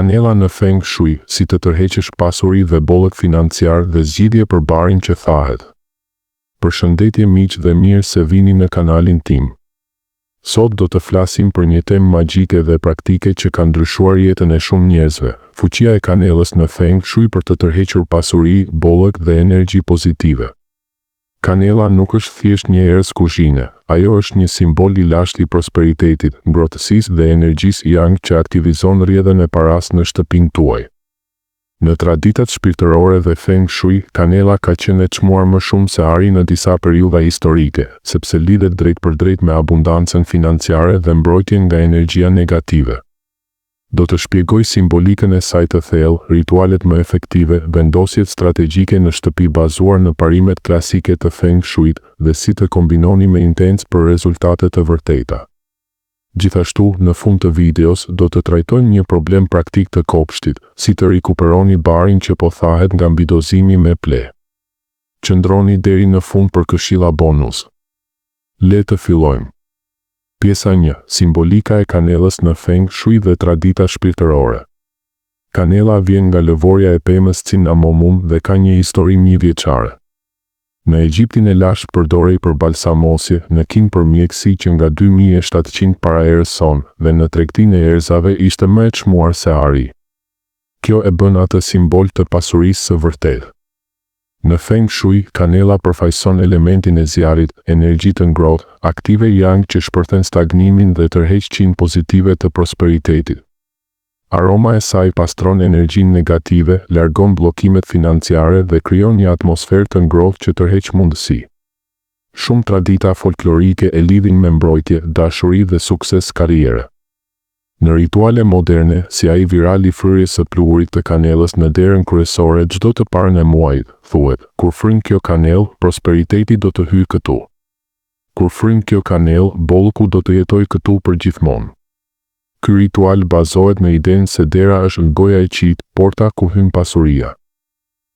Kanela në Feng Shui, si të tërheqësh pasuri dhe bollëk financiar dhe zgjidhje për barin që thahet. Përshëndetje miq dhe mirë se vini në kanalin tim. Sot do të flasim për një temë magjike dhe praktike që ka ndryshuar jetën e shumë njerëzve. Fuqia e kanelës në Feng Shui për të tërhequr pasuri, bollëk dhe energji pozitive. Kanela nuk është thjesht një erëz kuzhine, ajo është një simbol i lashtë i prosperitetit, ngrohtësisë dhe energjisë yang që aktivizon rrjedhën e paras në shtëpinë tuaj. Në traditat shpirtërore dhe Feng Shui, kanela ka qenë e çmuar më shumë se ari në disa periudha historike, sepse lidhet drejt për drejt me abundancën financiare dhe mbrojtjen nga energjia negative. Do të shpjegoj simbolikën e saj të thellë, ritualet më efektive, vendosjet strategjike në shtëpi bazuar në parimet klasike të Feng Shuit dhe si të kombinoni me intencë për rezultate të vërteta. Gjithashtu, në fund të videos, do të trajtojmë një problem praktik të kopshtit, si të rikuperoni barin që po thahet nga mbidozimi me ple. Qëndroni deri në fund për këshilla bonus. Le të fillojmë. Pjesa 1. Simbolika e kanelës në Feng Shui dhe tradita shpirtërore. Kanela vjen nga lëvorja e pemës Cinnamomum dhe ka një histori mijëvjeçare. Në Egjiptin e lashtë përdorej për balsamosje, në Kinë për mjekësi që nga 2700 para erës sonë dhe në tregtinë e erëzave ishte më e çmuar se ari. Kjo e bën atë simbol të pasurisë së vërtetë. Në Feng Shui, kanela përfaqëson elementin e zjarrit, energji të ngrohtë, aktive yang që shpërthen stagnimin dhe tërheqjen pozitive të prosperitetit. Aroma e saj pastron energjinë negative, largon bllokimet financiare dhe krijon një atmosferë të ngrohtë që tërheq mundësi. Shumë tradita folklorike e lidhin me mbrojtje, dashuri dhe sukses karriere. Në rituale moderne, si ai viral i fryrjes së pluhurit të kanelës në derën kryesore çdo të parën e muajit, thuhet, kur fryn kjo kanelë, prosperiteti do të hyjë këtu. Kur fryn kjo kanelë, bollku do të jetojë këtu për gjithmonë. Ky ritual bazohet në idenë se dera është goja e qit, porta ku hyn pasuria.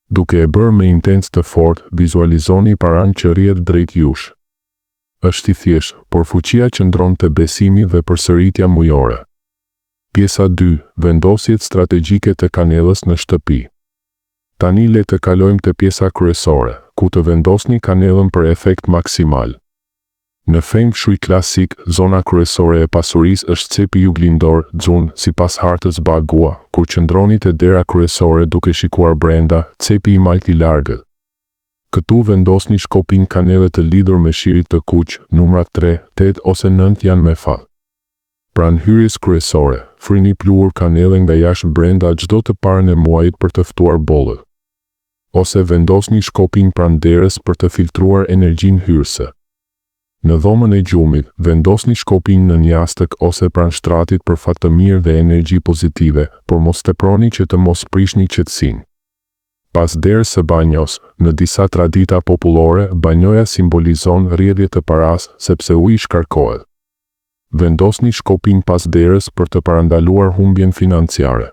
Duke e bërë me intencë të fortë, vizualizoni paran që rrjedh drejt jush. Është i thjeshtë, por fuqia qëndron te besimi dhe përsëritja mujore. Pjesa 2. Vendosjet strategjike të kanelës në shtëpi. Tani le të kalojmë te pjesa kryesore, ku të vendosni kanelën për efekt maksimal. Në Feng Shui klasik, zona kryesore e pasurisë është cepi juglindor, Xun, sipas hartës Bagua, kur qëndroni te dera kryesore duke shikuar brenda, cepi i malti i largët. Këtu vendosni shkopin kanele të lidhur me shirit të kuq, numrat 3, 8 ose 9 janë me fat. Pranë hyrjes kryesore, fryni pluhur kanelen nga jashtë brenda çdo të parën e muajit për të ftuar bollët. Ose vendosni shkopin pranë derës për të filtruar energjinë hyrëse. Në dhomën e gjumit, vendosni shkopin në një jastëk ose pranë shtratit për fat të mirë dhe energji pozitive, por mos teproni që të mos prishni qetësinë. Pas derës së banjos, në disa tradita popullore, banjoja simbolizon rrjedhje të paras sepse uji shkarkohet. Vendosni shkopin pas derës për të parandaluar humbjen financiare.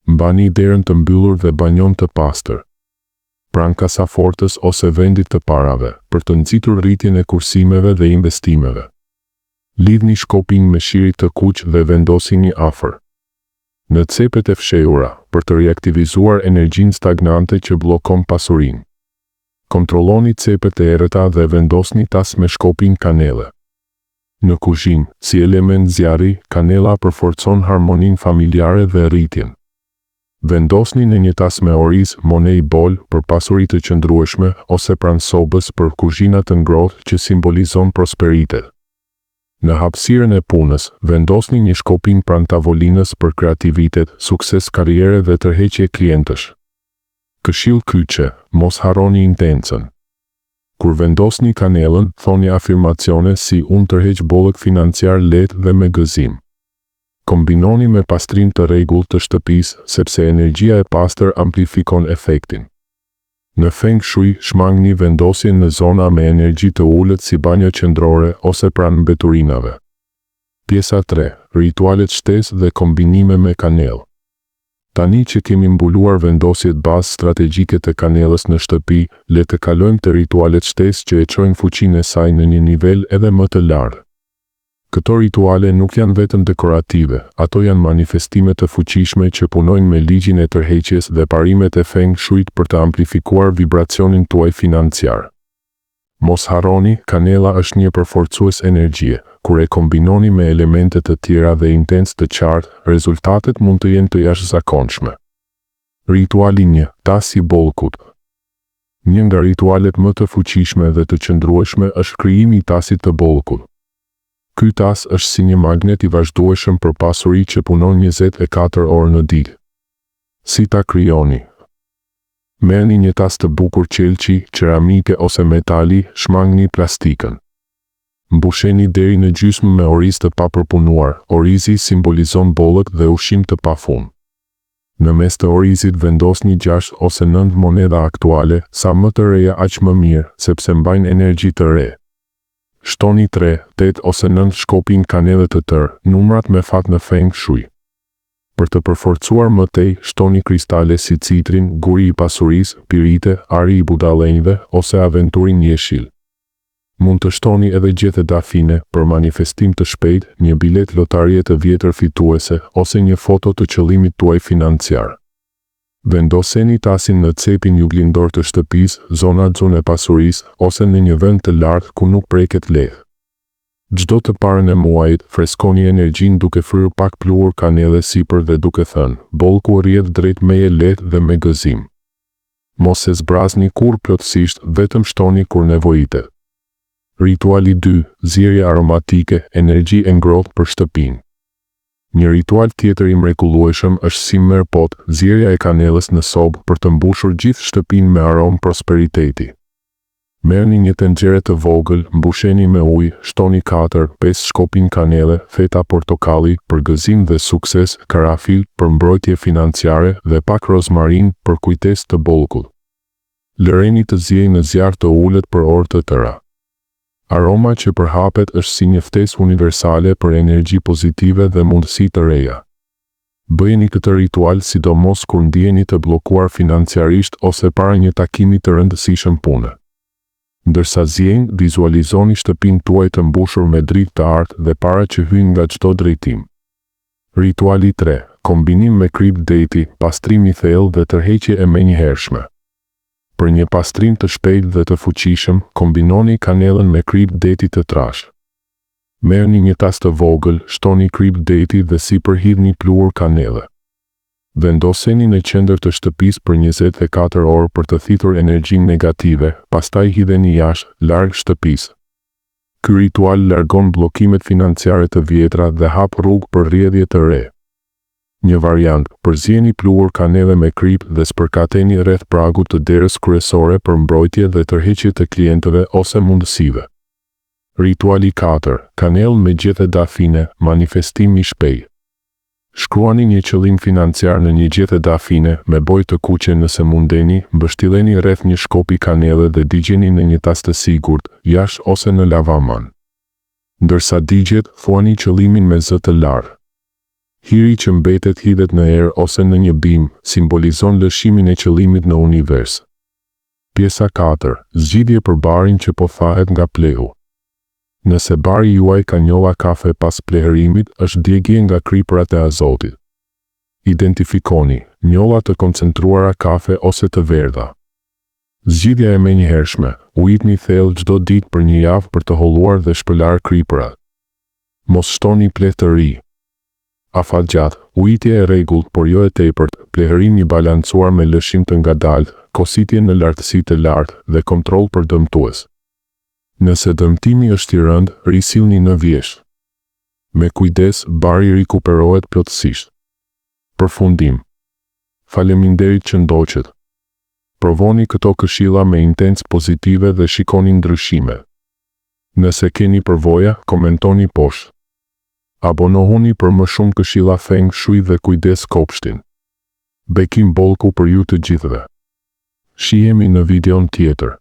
Mbani derën të mbyllur dhe banjon të pastër. Pranë kasafortës ose vendit të parave, për të nxitur rritjen e kursimeve dhe investimeve. Lidhni shkopin me shirit të kuq dhe vendosini afër. Në cepet e fshehura, për të riaktivizuar energjinë stagnante që bllokon pasurinë. Kontrolloni cepet e errëta dhe vendosni tas me shkopin kanele. Në kuzhinë, si element zjarri, kanela përforcon harmoninë familjare dhe rritjen. Vendosni në një tas me oriz, monej bol për pasuri të qëndrueshme ose pranë sobës për kuzhina të ngrohtë që simbolizon prosperitet. Në hapësirën e punës, vendosni një shkopin pranë tavolinës për kreativitet, sukses karriere dhe tërheqje klientësh. Këshill kyçe, mos harroni intencën. Kur vendosni kanelën, thoni afirmacione si unë tërheq bollëk financiar lehtë dhe me gëzim. Kombinoni me pastrim të rregullt të shtëpisë, sepse energjia e pastër amplifikon efektin. Në Feng Shui, shmangni vendosjen në zona me energji të ulët si banjo qendrore ose pranë mbeturinave. Pjesa 3. Ritualet shtesë dhe kombinime me kanelë. Tani që kemi mbuluar vendosjet bazë strategjike të kanelës në shtëpi, le të kalojmë te ritualet shtesë që e çojnë fuqinë e saj në një nivel edhe më të lartë. Këto rituale nuk janë vetëm dekorative, ato janë manifestime të fuqishme që punojnë me ligjin e tërheqjes dhe parimet e Feng Shuit për të amplifikuar vibracionin tuaj financiar. Mos harroni, kanela është një përforcues energjie. Kur e kombinoni me elemente të tjera dhe intens të qartë, rezultatet mund të jenë të jashtëzakonshme. Rituali 1. Tas i bollkut. Një nga ritualet më të fuqishme dhe të qëndrueshme është krijimi i tasit të bollkut. Ky tas është si një magnet i vazhdueshëm për pasuri që punon 24 orë në ditë. Si ta krijoni? Merrni një tas të bukur qelçi, ceramike ose metali, shmangni plastikën. Mbusheni deri në gjysmë me oriz të papërpunuar. Orizi simbolizon bollët dhe ushqim të pafund. Në mes të orizit vendosni 6 ose 9 moneda aktuale, sa më të reja aq më mirë, sepse mbajnë energji të re. Shtoni 3, 8 ose 9 shkopin kanele të tërë, numrat me fat në Feng Shui. Për të përforcuar më tej, shtoni kristale si citrin, guri i pasurisë, pirite, ari i budallënjve ose aventurin jeshil. Mund të shtoni edhe gjethe dafine për manifestim të shpejt, një bilet lotarie të vjetër fituese ose një foto të qëllimit tuaj financiar. Vendoseni tasin në cepin juglindor të shtëpisë, zona e pasurisë ose në një vend të lartë ku nuk preket lehtë. Çdo të parën e muajit, freskoni energjinë duke fryrë pak pluhur kanele sipër dhe duke thënë: bollku rrjedh drejt meje lehtë dhe me gëzim. Mos e zbrazni kur plotësisht, vetëm shtoni kur nevojitet. Rituali 2. Zjerje aromatike, energji e ngrohtë për shtëpinë. Një ritual tjetër i mrekullueshëm është si merr pot, zjerja e kanelës në sobë për të mbushur gjithë shtëpinë me aromë prosperiteti. Merrni një tenxhere të vogël, mbusheni me ujë, shtoni 4-5 shkopin kanele, feta portokalli për gëzim dhe sukses, karafil për mbrojtje financiare dhe pak rozmarin për kujtesë të bollkut. Lëreni të ziejë në zjarr të ulët për orë të tëra. Aroma që përhapet është si një ftesë universale për energji pozitive dhe mundësi të reja. Bëjeni këtë ritual sidomos kur ndjeni të bllokuar financiarisht ose para një takimi të rëndësishëm pune. Ndërsa zjeni, vizualizoni shtëpinë tuaj të mbushur me dritë të artë dhe para që hyjnë nga çdo drejtim. Rituali 3. Kombinim me krip deti, pastrim i thellë dhe tërheqje e menjëhershme. Për një pastrim të shpejtë dhe të fuqishëm, kombinoni kanelën me krip deti të trashë. Merrni një tas të vogël, shtoni krip deti dhe sipër hidhni pluhur kanele. Vendoseni në qendër të shtëpisë për 24 orë për të thithur energjinë negative, pastaj hidheni jashtë, larg shtëpisë. Ky ritual largon bllokimet financiare të vjetra dhe hap rrugë për rrjedhje të re. Një variant, përzieni pluhur kanele me krip dhe spërkateni rreth pragut të derës kryesore për mbrojtje dhe tërheqje të klientëve ose mundësive. Rituali 4. Kanelë me gjethe dafine, manifestim i shpejtë. Shkruani një qëllim financiar në një gjethe dafine, me bojë të kuqe nëse mundeni, mbështilleni rreth një shkopi kanele dhe digjeni në një tas të sigurt, jashtë ose në lavaman. Ndërsa digjet, thuani qëllimin me zë të lartë. Hiri që mbetet hidhet në erë ose në një bim, simbolizon lëshimin e qëllimit në univers. Pjesa 4. Zgjidhje për barin që po thahet nga plehu. Nëse bari juaj ka njolla kafe pas pleherimit, është djegje nga kriprat e azotit. Identifikoni njolla të koncentruara kafe ose të verdha. Zgjidhja e menjëhershme, ujitni thellë çdo ditë për një javë për të holluar dhe shpëlar kriprat. Mos shtoni pleh të ri. Afatgjat, ujitje e rregullt por jo e tepërt, pleherim i balancuar me lëshim të ngadaltë, kositje në lartësi të lartë dhe kontroll për dëmtues. Nëse dëmtimi është i rëndë, risillni në vjeshtë. Me kujdes, bari rikuperohet plotësisht. Përfundim. Faleminderit që ndoqët. Provoni këto këshilla me intencë pozitive dhe shikoni ndryshime. Nëse keni përvoja, komentoni poshtë. Abonohuni për më shumë këshilla Feng Shui dhe kujdes kopshtin. Bekim bollku për ju të gjithëve. Shihemi në videon tjetër.